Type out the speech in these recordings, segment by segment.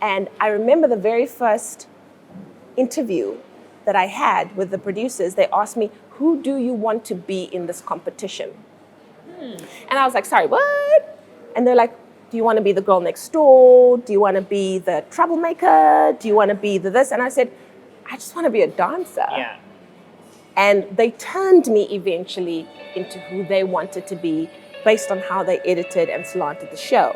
And I remember the very first interview that I had with the producers, they asked me, who do you want to be in this competition? And I was like, sorry, what? And they're like, do you want to be the girl next door? Do you want to be the troublemaker? Do you want to be the this? And I said, I just want to be a dancer. Yeah. And they turned me eventually into who they wanted to be based on how they edited and slanted the show.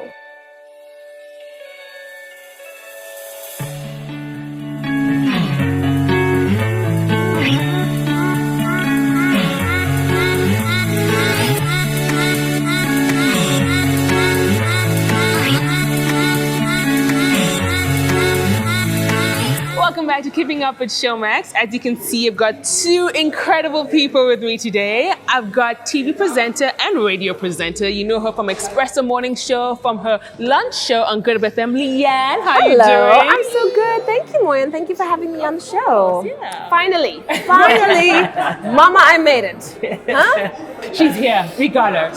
Welcome back to Keeping Up with Showmax. As you can see, I've got two incredible people with me today. I've got TV presenter and radio presenter. You know her from Espresso Morning Show, from her lunch show on Good FM. Leanne, how are you doing? I'm so good. Thank you, Moyin. Thank you for having me on the show. Yeah. Finally, Mama, I made it. Huh? She's here. We got her.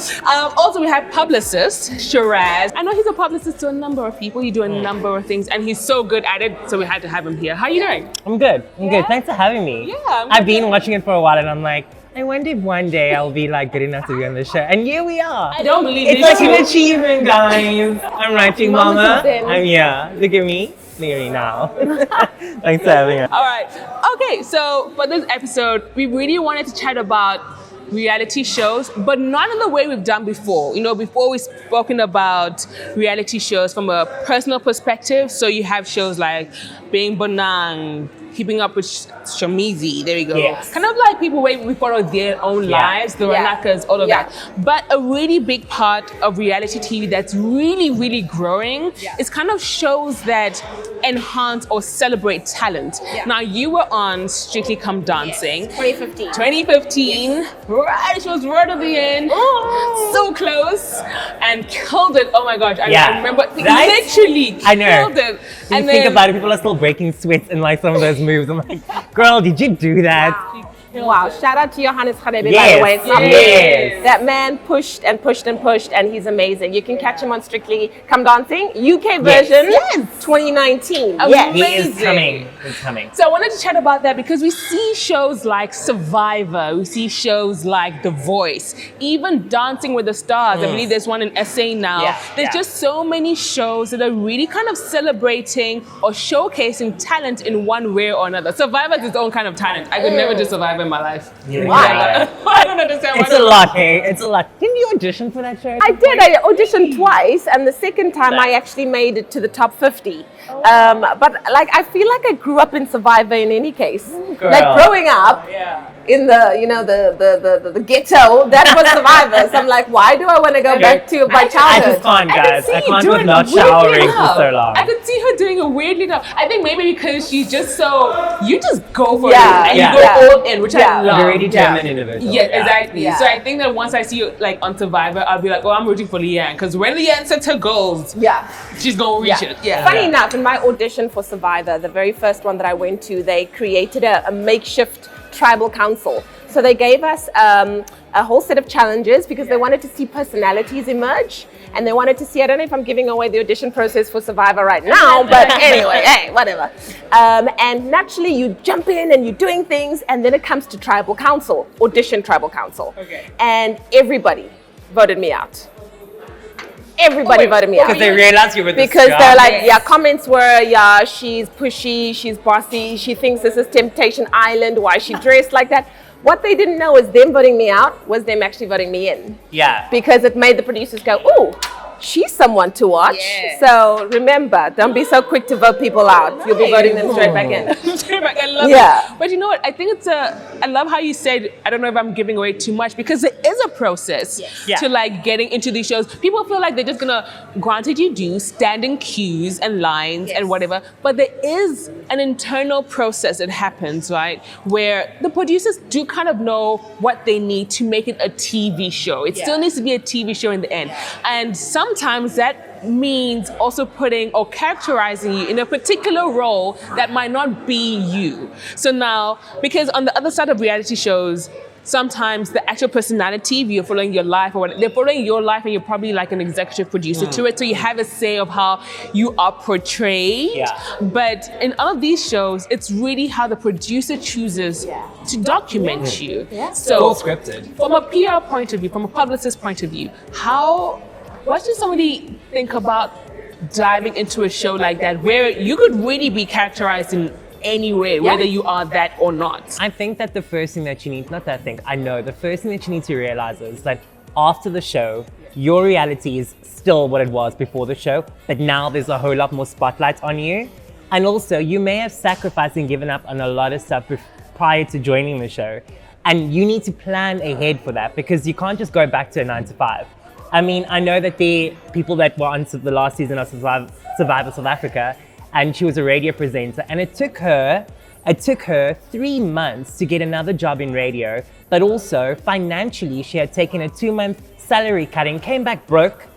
Also, we have publicist Shiraz. I know he's a publicist to a number of people. You do a number of things, and he's so good at it, so we had to have him here. How are you doing? I'm good. I'm good. Thanks for having me. Yeah. I've been watching it for a while and I'm like, I wonder if one day I'll be like good enough to be on the show. And here we are. I don't believe it's like an achievement, guys. I'm writing, Mama. I'm here. Look at me. Look at me now. Thanks for having us. All right. Okay, so for this episode, we really wanted to chat about reality shows, but not in the way we've done before. You know, before we've spoken about reality shows from a personal perspective. So you have shows like Being Bonang, Keeping Up with Shamizi, there we go. Yes. Kind of like people where we follow their own lives, the Ranakas, all of that. But a really big part of reality TV that's really, really growing is kind of shows that enhance or celebrate talent. Now, you were on Strictly Come Dancing. 2015. Right, she was right at the end. So close. And killed it. Oh my gosh, I remember. Literally killed it. When you think about it, people are still breaking sweats in like some of those moves. I'm like, girl, did you do that? Wow, shout out to Johannes Kharebe, by the way. Yes. That man pushed and pushed and pushed, and he's amazing. You can catch him on Strictly Come Dancing, UK version, 2019. Yeah, he is coming. He's coming. So I wanted to chat about that because we see shows like Survivor, we see shows like The Voice, even Dancing with the Stars. I believe there's one in SA now. There's just so many shows that are really kind of celebrating or showcasing talent in one way or another. Survivor is its own kind of talent. I could never do Survivor in my life. Why? I don't understand. It's a lot, hey? It's a lot. Didn't you audition for that show? I did. I auditioned twice, and the second time I actually made it to the top 50. But like, I feel like I grew up in Survivor in any case. Like growing up in the, you know, the ghetto, that was Survivor. So I'm like, why do I want to go back to my childhood? I just can't, guys. I can't with not showering for so long. I could see her doing a weirdly tough. I think maybe because she's just so, you just go for it and you go all in, which I love. Very determined individual. Yeah, exactly. So I think that once I see you like on Survivor, I'll be like, oh, I'm rooting for Leanne. Because when Leanne sets her goals, she's going to reach it. Funny enough, in my audition for Survivor, the very first one that I went to, they created a makeshift tribal council. So they gave us a whole set of challenges because they wanted to see personalities emerge. And they wanted to see, I don't know if I'm giving away the audition process for Survivor right now, but anyway, hey, whatever. And naturally you jump in and you're doing things, and then it comes to tribal council, audition tribal council. And everybody voted me out. Everybody voted me out. Because they realized you were the Because they're like, comments were, she's pushy, she's bossy, she thinks this is Temptation Island, why is she dressed like that? What they didn't know is them voting me out was them actually voting me in. Because it made the producers go, ooh, she's someone to watch. So remember, don't be so quick to vote people out. You'll be voting them straight back in. I love it. But you know what? I think I love how you said, I don't know if I'm giving away too much, because there is a process to like getting into these shows. People feel like they're just gonna, granted you do, stand in queues and lines and whatever, but there is an internal process that happens, right? Where the producers do kind of know what they need to make it a TV show. It still needs to be a TV show in the end. And sometimes that means also putting or characterizing you in a particular role that might not be you. So now, because on the other side of reality shows, sometimes the actual personality, if you're following your life or what, they're following your life and you're probably like an executive producer to it. So you have a say of how you are portrayed. Yeah. But in all of these shows, it's really how the producer chooses to document you. Yeah. So All scripted. from a PR point of view, from a publicist point of view, what should somebody think about diving into a show like that where you could really be characterized in any way, whether you are that or not? I think that the first thing that you need, the first thing that you need to realize is that after the show, your reality is still what it was before the show, but now there's a whole lot more spotlight on you. And also, you may have sacrificed and given up on a lot of stuff prior to joining the show. And you need to plan ahead for that because you can't just go back to a 9 to 5. I mean, I know that the people that were on the last season of Survivor South Africa, and she was a radio presenter, and it took her 3 months to get another job in radio, but also financially she had taken a 2-month salary cut and came back broke,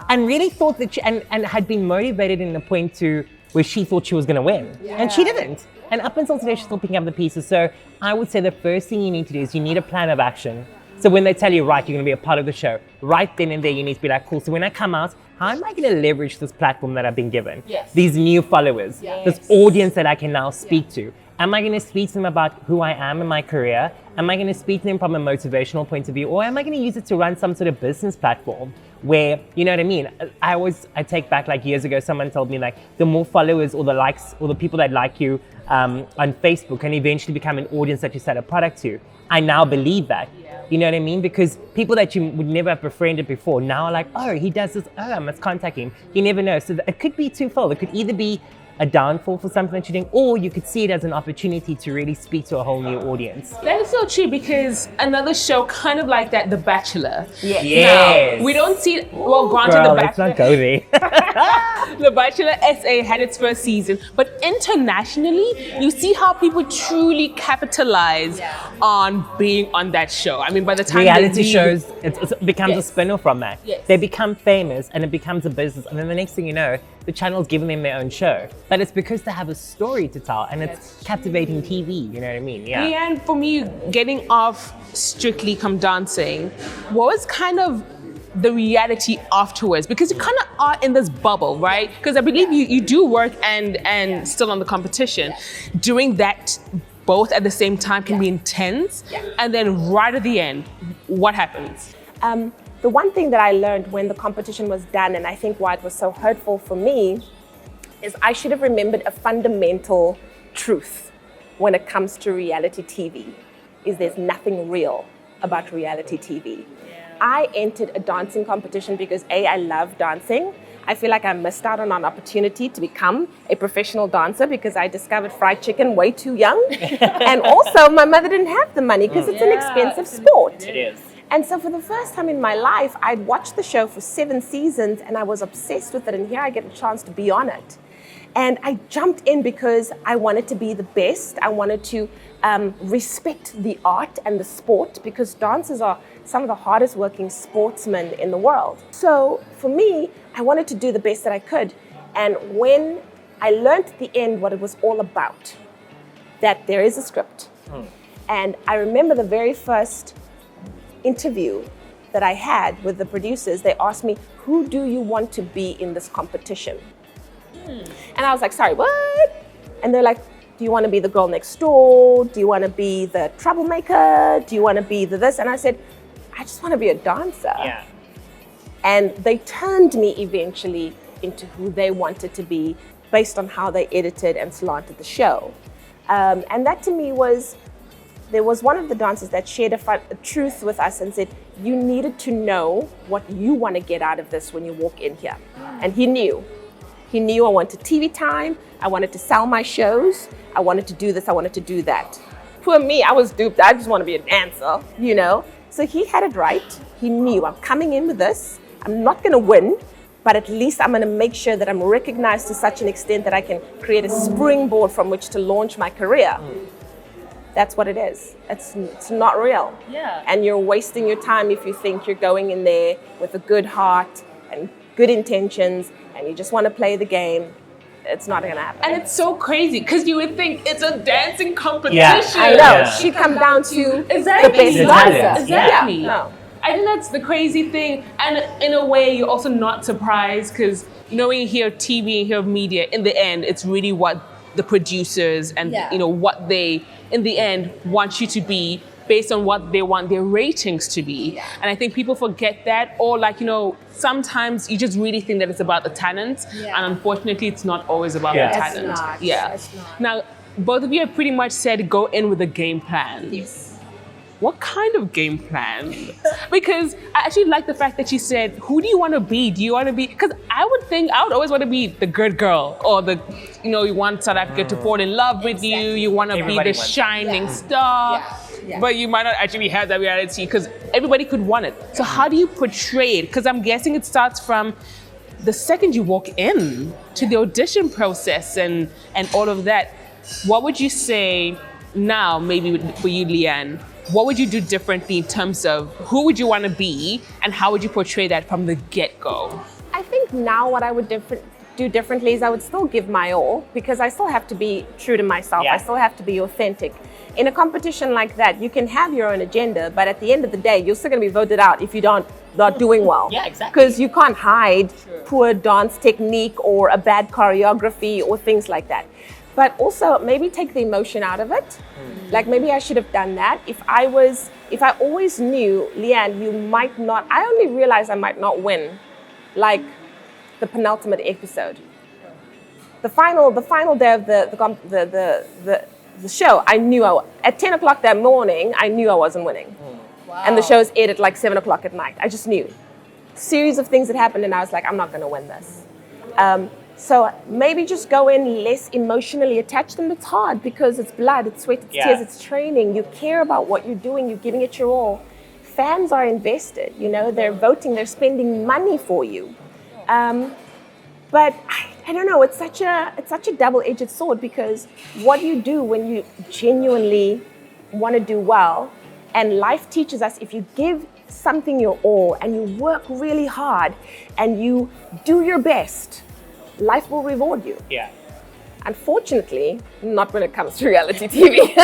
and really thought that and had been motivated in the point to where she thought she was going to win, and she didn't. And up until today, she's still picking up the pieces. So I would say the first thing you need to do is you need a plan of action. So when they tell you, right, you're going to be a part of the show, right then and there, you need to be like, cool. So when I come out, how am I going to leverage this platform that I've been given? Yes. These new followers, this audience that I can now speak to. Am I going to speak to them about who I am in my career? Am I going to speak to them from a motivational point of view? Or am I going to use it to run some sort of business platform where, you know what I mean? I take back like years ago, someone told me like the more followers or the likes or the people that like you on Facebook can eventually become an audience that you sell a product to. I now believe that. You know what I mean? Because people that you would never have befriended before now are like, oh, he does this, oh, I must contact him. You never know. So it could be twofold. It could either be a downfall for something that you're doing, or you could see it as an opportunity to really speak to a whole new audience. That is so true because another show kind of like that, The Bachelor. Yes. Now, we don't see, well, granted, Girl, The let's Bachelor. not go there. The Bachelor SA had its first season, but internationally, you see how people truly capitalize on being on that show. I mean, by the time reality shows, it becomes a spin-off from that. Yes. They become famous and it becomes a business, and then the next thing you know, the channel's giving them their own show. But it's because they have a story to tell and it's captivating TV, you know what I mean? Yeah. And for me, getting off Strictly Come Dancing, what was kind of the reality afterwards? Because you kind of are in this bubble, right? Because I believe you do work and still on the competition. Doing that both at the same time can be intense. And then right at the end, what happens? The one thing that I learned when the competition was done, and I think why it was so hurtful for me, is I should have remembered a fundamental truth when it comes to reality TV, is there's nothing real about reality TV. I entered a dancing competition because I love dancing. I feel like I missed out on an opportunity to become a professional dancer because I discovered fried chicken way too young. And also my mother didn't have the money because it's an expensive sport. It is. And so for the first time in my life, I'd watched the show for 7 seasons and I was obsessed with it, and here I get a chance to be on it. And I jumped in because I wanted to be the best. I wanted to respect the art and the sport because dancers are some of the hardest working sportsmen in the world. So for me, I wanted to do the best that I could. And when I learned at the end what it was all about, that there is a script. And I remember the very first interview that I had with the producers, they asked me, who do you want to be in this competition? And I was like, sorry, what? And they're like, do you want to be the girl next door? Do you want to be the troublemaker? Do you want to be the this? And I said, I just want to be a dancer. Yeah. And they turned me eventually into who they wanted to be based on how they edited and slanted the show. And that to me was, there was one of the dancers that shared a truth with us and said, you needed to know what you want to get out of this when you walk in here. And he knew. He knew I wanted TV time, I wanted to sell my shows, I wanted to do this, I wanted to do that. Poor me, I was duped. I just want to be a dancer, you know? So he had it right. He knew I'm coming in with this. I'm not going to win, but at least I'm going to make sure that I'm recognized to such an extent that I can create a springboard from which to launch my career. That's what it is. It's not real. Yeah. And you're wasting your time if you think you're going in there with a good heart and good intentions and you just want to play the game. it's not gonna happen. And it's so crazy because you would think it's a dancing competition. Yeah. I know. Yeah. She'd come down to Exactly. the best The dancer. talent. Exactly. Yeah. No. I think that's the crazy thing. And in a way, you're also not surprised because, you know, when you hear TV and hear media, in the end, it's really what the producers and, you know, what they, in the end, want you to be based on what they want their ratings to be. And I think people forget that, or like, you know, sometimes you just really think that it's about the talent. And unfortunately, it's not always about the talent. It's not. Yeah. It's not. Now, both of you have pretty much said go in with a game plan. Yes. What kind of game plan? Because I actually like the fact that she said, who do you want to be? Do you want to be, because I would always want to be the good girl, or the, you know, you want South Africa to fall in love with you, you want to be Everybody the wants it. shining star, but you might not actually have that reality because everybody could want it. So how do you portray it? Because I'm guessing it starts from the second you walk in to the audition process and all of that. What would you say now, maybe for you, Leanne? What would you do differently in terms of who would you want to be and how would you portray that from the get-go? I think now what I would do differently is I would still give my all, because I still have to be true to myself. Yeah. I still have to be authentic. In a competition like that, you can have your own agenda, but at the end of the day, you're still going to be voted out if you not doing well. Yeah, exactly. Because you can't hide poor dance technique or a bad choreography or things like that. But also maybe take the emotion out of it. Like maybe I should have done that. If I always knew, Leanne, you might not, I only realized I might not win, like the penultimate episode. The final day of the show, I knew at 10 o'clock that morning, I knew I wasn't winning. Wow. And the show's aired at like 7 o'clock at night. I just knew. Series of things that happened and I was like, I'm not gonna win this. So maybe just go in less emotionally attached, and it's hard because it's blood, it's sweat, it's tears, it's training. You care about what you're doing, you're giving it your all. Fans are invested, you know, they're voting, they're spending money for you. But I don't know, it's such a double-edged sword, because what you do when you genuinely want to do well, and life teaches us, if you give something your all and you work really hard and you do your best, life will reward you. Yeah. Unfortunately, not when it comes to reality TV.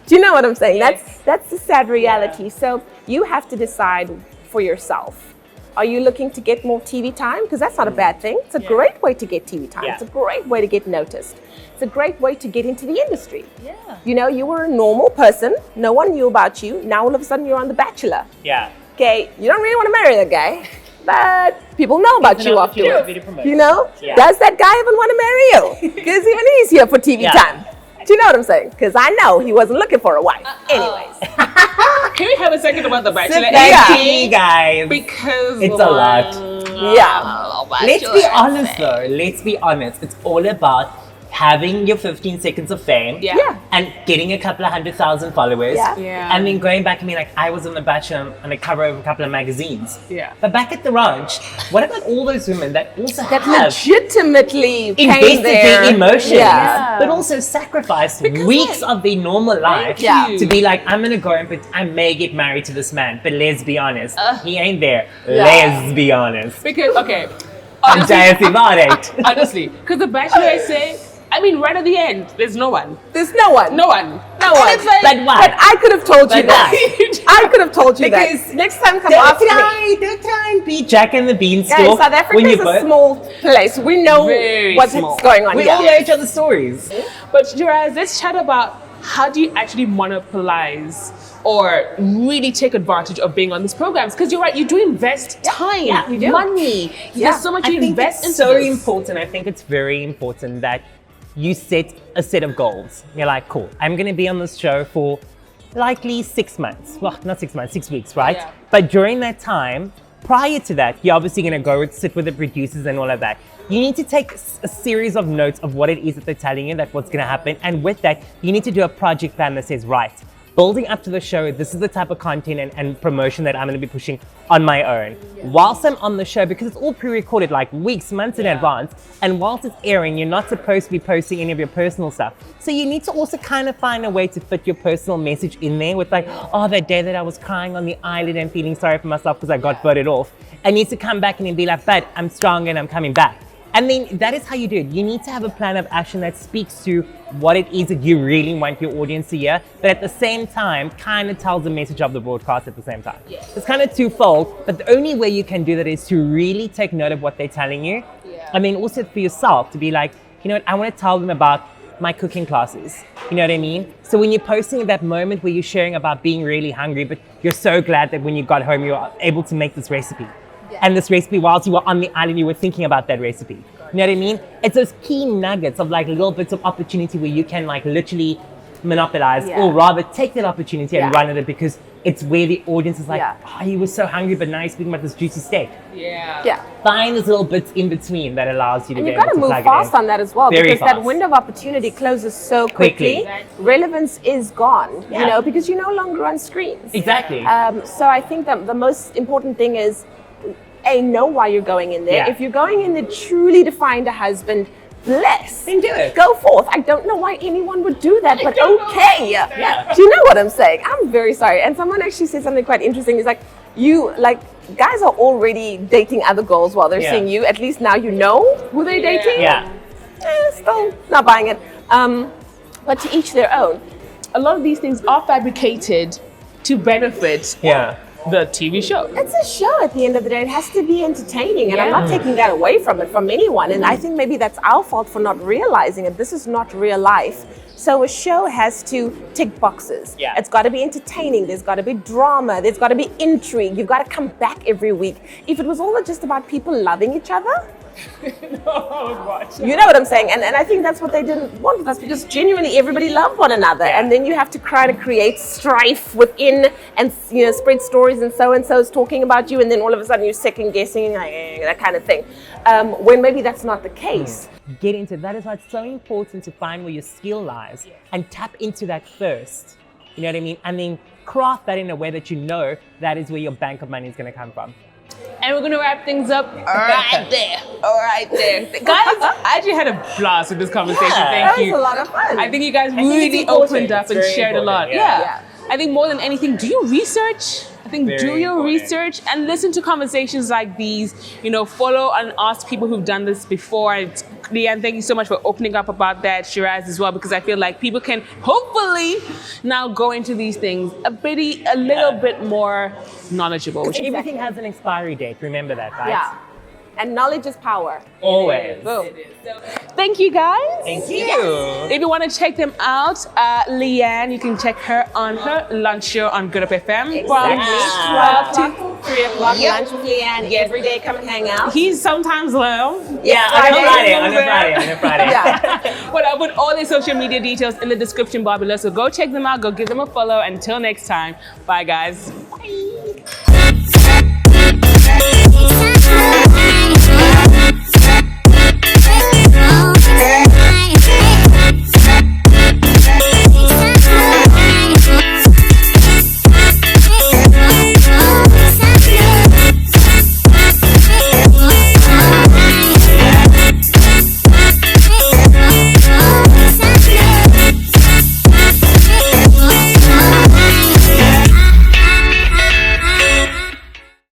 Do you know what I'm saying? Yes. That's the sad reality. So you have to decide for yourself. Are you looking to get more TV time? Because that's not a bad thing. It's a great way to get TV time. Yeah. It's a great way to get noticed. It's a great way to get into the industry. Yeah. You know, you were a normal person. No one knew about you. Now all of a sudden you're on The Bachelor. Yeah. Okay, you don't really want to marry that guy, but people know about you afterwards. You know? Yeah. Does that guy even want to marry you? Because even he's here for TV time. Do you know what I'm saying? Because I know he wasn't looking for a wife. Anyways. Can we have a second about The Bachelor? Thank you, guys. Because It's a lot. Yeah. Let's be honest though. Let's be honest. It's all about having your 15 seconds of fame and getting a couple of 100,000 followers and then going back and being like, I was on The Bachelor on a cover of a couple of magazines. Yeah. But back at the ranch, what about all those women that also That have legitimately invested their emotions, Yeah. but also sacrificed weeks of their normal life you. to be like, I'm gonna go and I may get married to this man, but let's be honest, he ain't there. Yeah. Let's be honest. Because, okay. I'm dancing about it. Honestly, because The Bachelor, I say, I mean, right at the end, there's no one. There's no one. No one. No one. it's like- But why? But I could have told you But that. I could have told you Because that. Next time, come Don't after me. try and be Jack and the Beanstalk. Guys, South Africa when is you a both- small place. We know Very what's small. going on We here. all know each other's stories. But Jiraz, let's chat about how do you actually monopolize or really take advantage of being on these programs? Because you're right, you do invest time, you do. money. There's so much I you think invest it's into so this. important. I think it's very important that you set a set of goals. You're like, cool, I'm going to be on this show for likely 6 months. Well, not 6 months, 6 weeks, right? Yeah. But during that time, prior to that, you're obviously going to go and sit with the producers and all of that. You need to take a series of notes of what it is that they're telling you, that what's going to happen. And with that, you need to do a project plan that says, right, building up to the show, this is the type of content and promotion that I'm going to be pushing on my own. Whilst I'm on the show, because it's all pre-recorded like weeks, months in advance, and whilst it's airing, you're not supposed to be posting any of your personal stuff. So you need to also kind of find a way to fit your personal message in there with like, oh, that day that I was crying on the island and feeling sorry for myself because I got voted off. I need to come back and then be like, but I'm strong and I'm coming back. And then that is how you do it. You need to have a plan of action that speaks to what it is that you really want your audience to hear, but at the same time, kind of tells the message of the broadcast at the same time. Yes. It's kind of twofold, but the only way you can do that is to really take note of what they're telling you. Yeah. I mean, also for yourself to be like, you know what, I want to tell them about my cooking classes. You know what I mean? So when you're posting that moment where you're sharing about being really hungry, but you're so glad that when you got home, you were able to make this recipe. Yeah. And this recipe, whilst you were on the island, you were thinking about that recipe. You know what I mean? It's those key nuggets of like little bits of opportunity where you can like literally monopolize or rather take that opportunity and run with it, because it's where the audience is like, oh, he was so hungry, but now he's speaking about this juicy steak. Yeah. Find those little bits in between that allows you to And be you've got able to to move plug fast it in. on that as well, Very because that fast. window of opportunity closes so quickly. Relevance is gone, you know, because you're no longer on screens. Exactly. So I think that the most important thing is, know why you're going in there. Yeah. If you're going in there truly to find a husband, bless. Then do it. Go forth. I don't know why anyone would do that, but okay. Yeah. Do you know what I'm saying? I'm very sorry. And someone actually said something quite interesting. It's like, guys are already dating other girls while they're seeing you. At least now you know who they're dating. Yeah. Still not buying it. But to each their own. A lot of these things are fabricated to benefit the TV show. It's a show at the end of the day. It has to be entertaining, and I'm not taking that away from it from anyone. And I think maybe that's our fault for not realizing it. This is not real life. So a show has to tick boxes. Yeah. It's got to be entertaining. There's got to be drama. There's got to be intrigue. You've got to come back every week. If it was all just about people loving each other, you know what I'm saying? And I think that's what they didn't want with us, because genuinely everybody loved one another. And then you have to try to create strife within and, you know, spread stories and so-and-so's talking about you, and then all of a sudden you're second guessing, like, that kind of thing. When maybe that's not the case. Get into it. That is why it's so important to find where your skill lies and tap into that first. You know what I mean? And then craft that in a way that you know that is where your bank of money is going to come from. And we're going to wrap things up right there. Guys, I actually had a blast with this conversation. Thank you. That was a lot of fun. I think you guys think it's really important. opened up It's and very shared a lot. important, yeah. I think more than anything, do your research. I think Very do your important. research and listen to conversations like these. You know, follow and ask people who've done this before. And Leanne, thank you so much for opening up about that. Shiraz as well, because I feel like people can hopefully now go into these things a little bit more knowledgeable. Which Everything has an expiry date. Remember that, right? Yeah. And knowledge is power. Always. Boom. thank you guys. Thank you. If you want to check them out, Leanne, you can check her on her lunch show on Good Up FM. Exactly. 12 to 3 o'clock, lunch with Leanne. Every day, come and hang out. He's sometimes low. Yeah, on a Friday. Yeah. But I'll put all their social media details in the description bar below. So go check them out, go give them a follow. Until next time, bye guys. Bye.